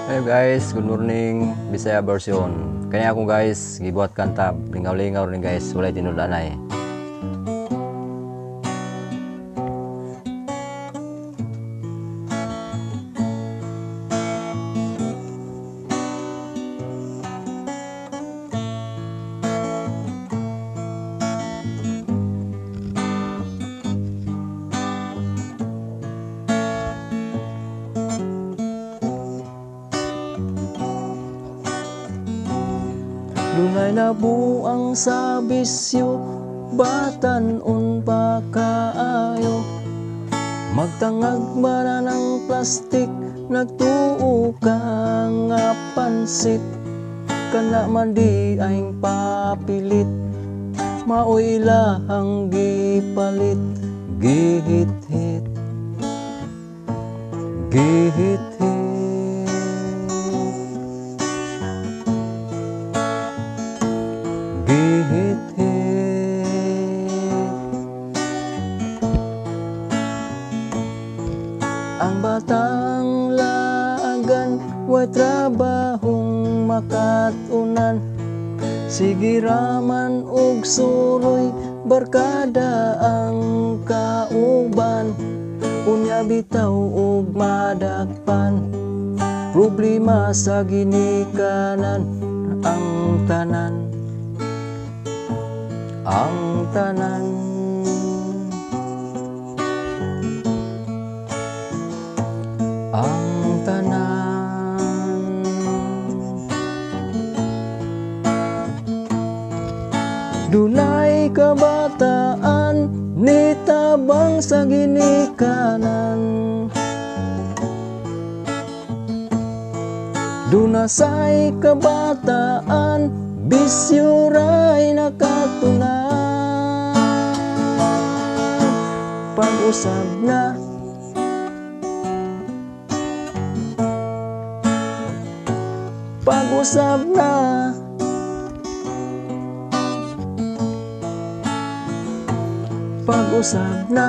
Hey guys, good morning. Bisaya version. Kaya ako guys, gibuhat kanta, lingaw-lingaw rin guys, walay tinudanay. Dunay nabuang sa bisyo, batan-on pa kaayo. Magtangag mana ng plastik, nagtuo ka nga pansit. Kana man di aing papilit, maoy lahang gipalit. Gihit-hit, gihit-hit. Ang batang laagan, way trabahong makatunan. Sige raman og suroy, barkada ang kauban. Unya bitaw og madakpan, problema sa ginikanan. Ang tanan, ang tanan. Ang tanan. Dunay kabataan, nitabang sa ginikanan. Dunasay kabataan, bisyo ray nakatunan. Pag-usab na, pag-usab na, pag-usab na.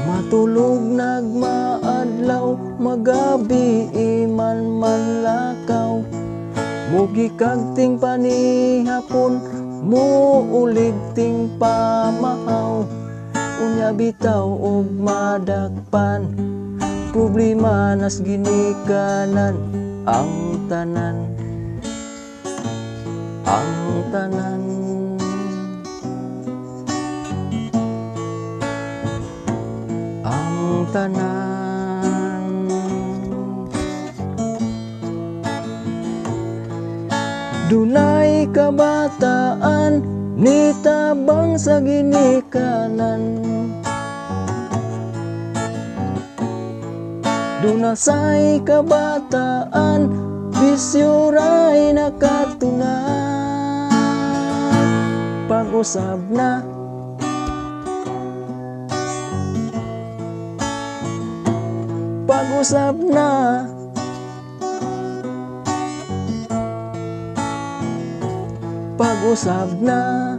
Matulog nagmaadlaw, magabi iman manlakaw. Mugi kag ting panihapon, muulig ting pamahaw. Unya bitaw og madakpan, problema nas ginikanan. Ang tanan, ang tanan. Ang tanan. Dunay kabataan, nitabang sa ginikanan. Dunasay kabataan, bisyo ray nakatunan. Pag-usab na, pag-usab na. Pag-usab na.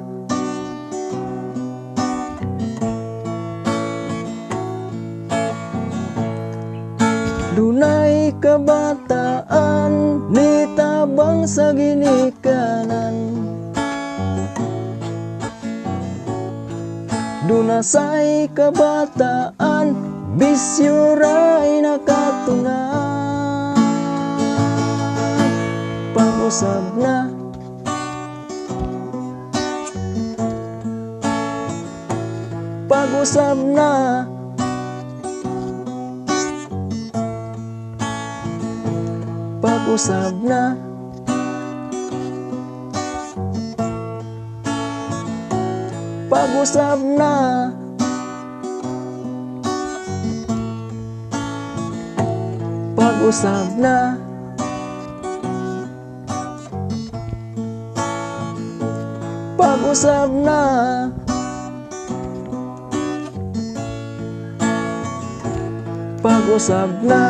Dunay kabataan, nitabang sa ginikanan. Dunasay kabataan, bisyo ray nakatunan. Pag-usab na, pag-usab na. Pag-usab na. Pag-usab na. Pag-usab na. Pag-usab na. Pag-usab na.